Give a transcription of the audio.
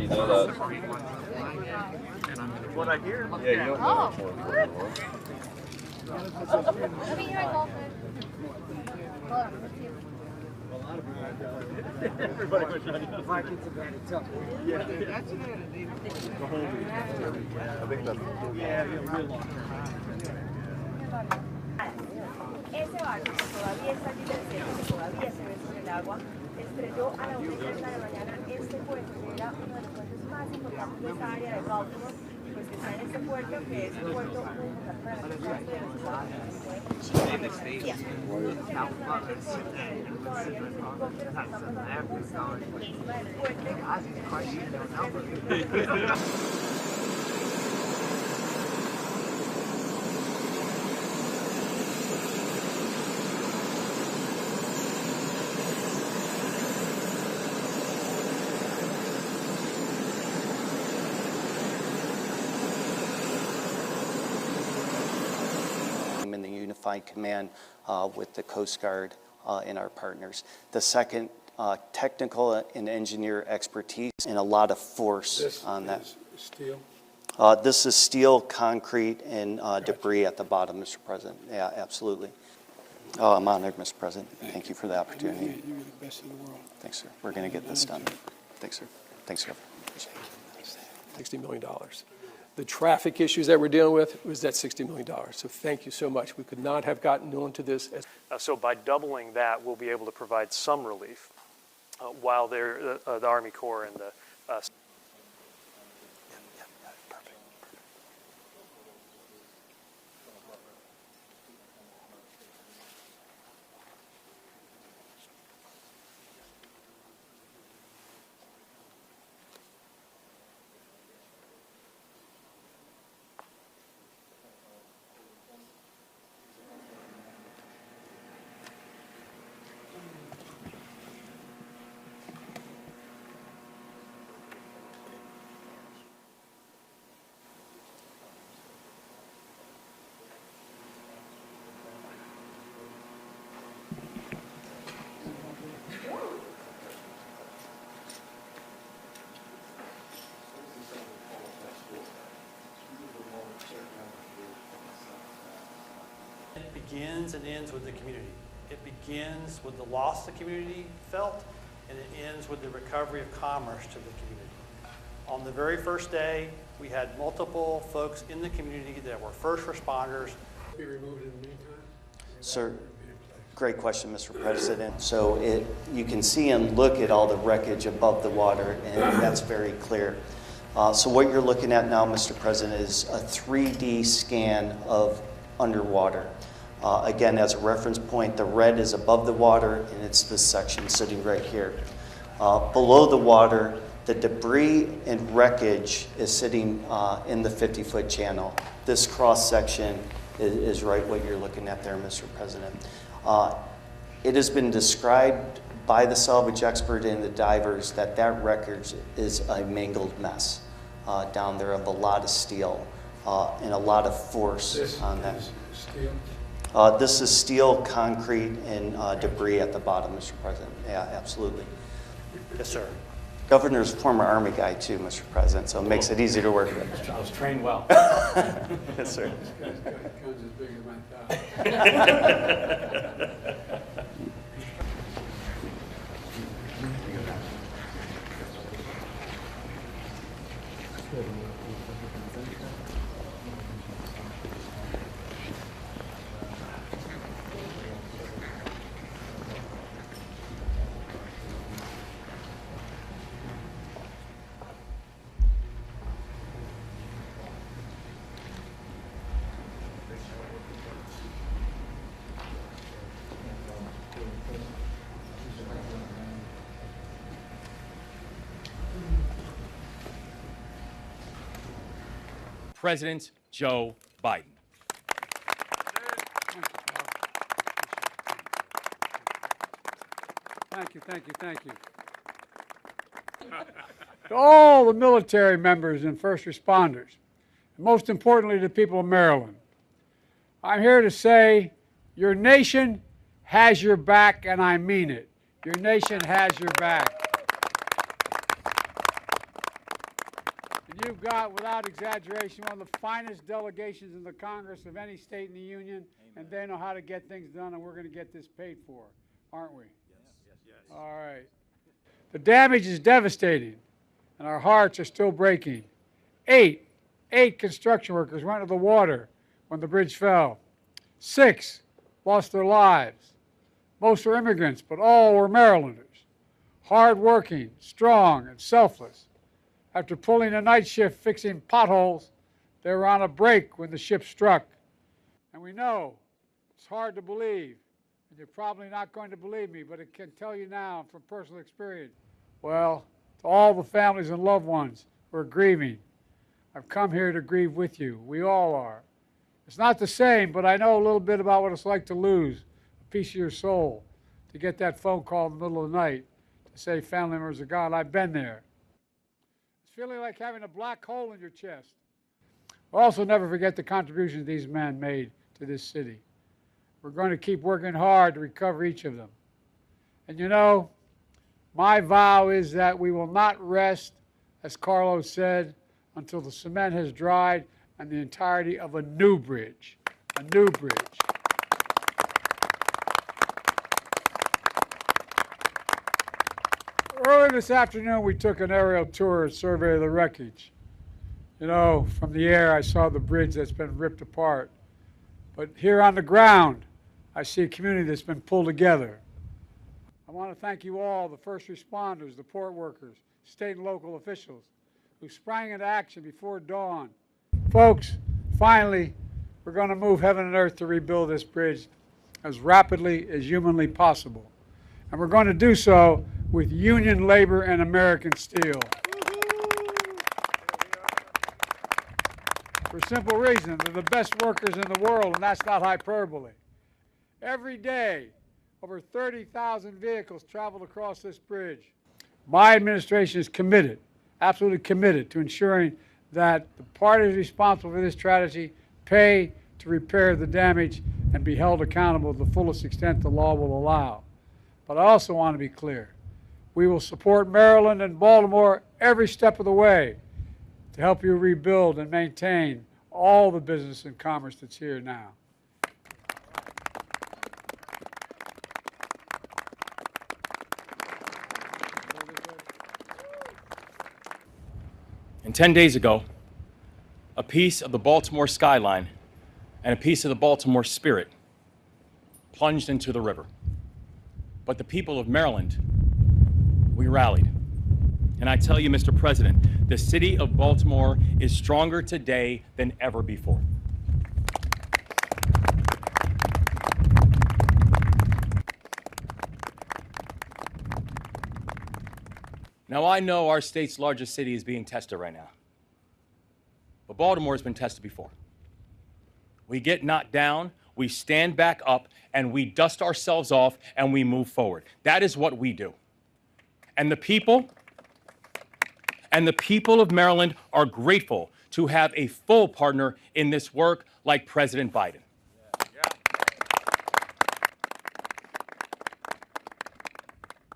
you know that. What I hear? Yeah, you don't know much more for Let me hear it go. Everybody was trying to Vikings have had it tough. Yeah, that's the whole reason. I think that's Yeah, real long term. Ese barco que todavía está allí del cielo, que todavía se ve sobre el agua, estrelló a la 1:30 de la mañana este puerto, que era uno de los puertos más importantes de esta área de Baltimore, pues que está en este puerto, que es un puerto muy importante para la costa de los Estados Unidos. Todavía los helicópteros están pasando justamente por encima del puente. In the unified command with the Coast Guard and our partners. The second, technical and engineer expertise and a lot of force on that. Steel. This is steel, concrete, and debris at the bottom, Mr. President. Yeah, absolutely. Oh, I'm honored, Mr. President. Thank you for the opportunity. You're the best in the world. Thanks, sir. We're going to get this done. Thanks, sir. Thanks, Governor. $60 million. The traffic issues that we're dealing with was that $60 million. So thank you so much. We could not have gotten into this. So by doubling that, we'll be able to provide some relief while the Army Corps and the perfect. It begins and ends with the community. It begins with the loss the community felt, and it ends with the recovery of commerce to the community. On the very first day, we had multiple folks in the community that were first responders. Be removed in the meantime? Sir, great question, Mr. President. So you can see and look at all the wreckage above the water, and that's very clear. So what you're looking at now, Mr. President, is a 3D scan of underwater. Again, as a reference point, the red is above the water, and it's this section sitting right here. Below the water, the debris and wreckage is sitting in the 50-foot channel. This cross-section is right what you're looking at there, Mr. President. It has been described by the salvage expert and the divers that that wreckage is a mangled mess down there of a lot of steel and a lot of force on that. Steel? This is steel, concrete, and debris at the bottom, Mr. President. Yeah, absolutely. Yes, sir. Governor's a former Army guy too, Mr. President, so it makes it easy to work with. I was trained well. Yes, sir. This guy's got guns as big as my thigh. President Joe Biden. Thank you, thank you, thank you. To all the military members and first responders, and most importantly to the people of Maryland, I'm here to say your nation has your back, and I mean it. Your nation has your back. you've got, without exaggeration, one of the finest delegations in the Congress of any state in the Union, and they know how to get things done, and we're going to get this paid for, aren't we? Yes. All right. The damage is devastating, and our hearts are still breaking. Eight construction workers went into the water when the bridge fell. 6 lost their lives. Most were immigrants, but all were Marylanders. Hard-working, strong, and selfless. After pulling a night shift fixing potholes, they were on a break when the ship struck. And we know it's hard to believe, and you're probably not going to believe me, but I can tell you now from personal experience. Well, to all the families and loved ones who are grieving, I've come here to grieve with you. We all are. It's not the same, but I know a little bit about what it's like to lose a piece of your soul, to get that phone call in the middle of the night to say family members are gone. I've been there. It's feeling like having a black hole in your chest. Also, never forget the contributions these men made to this city. We're going to keep working hard to recover each of them. And you know, my vow is that we will not rest, as Carlos said, until the cement has dried and the entirety of a new bridge. A new bridge. Earlier this afternoon, we took an aerial tour and survey of the wreckage. You know, from the air, I saw the bridge that's been ripped apart. But here on the ground, I see a community that's been pulled together. I want to thank you all, the first responders, the port workers, state and local officials, who sprang into action before dawn. Folks, finally, we're going to move heaven and earth to rebuild this bridge as rapidly as humanly possible. And we're going to do so with union labor and American steel. For a simple reason, they're the best workers in the world, and that's not hyperbole. Every day, over 30,000 vehicles travel across this bridge. My administration is committed, absolutely committed, to ensuring that the parties responsible for this tragedy pay to repair the damage and be held accountable to the fullest extent the law will allow. But I also want to be clear. We will support Maryland and Baltimore every step of the way to help you rebuild and maintain all the business and commerce that's here now. And 10 days ago, a piece of the Baltimore skyline and a piece of the Baltimore spirit plunged into the river. But the people of Maryland, we rallied. And I tell you, Mr. President, the city of Baltimore is stronger today than ever before. Now, I know our state's largest city is being tested right now, but Baltimore's been tested before. We get knocked down, we stand back up, and we dust ourselves off, and we move forward. That is what we do. And the people of Maryland are grateful to have a full partner in this work like President Biden.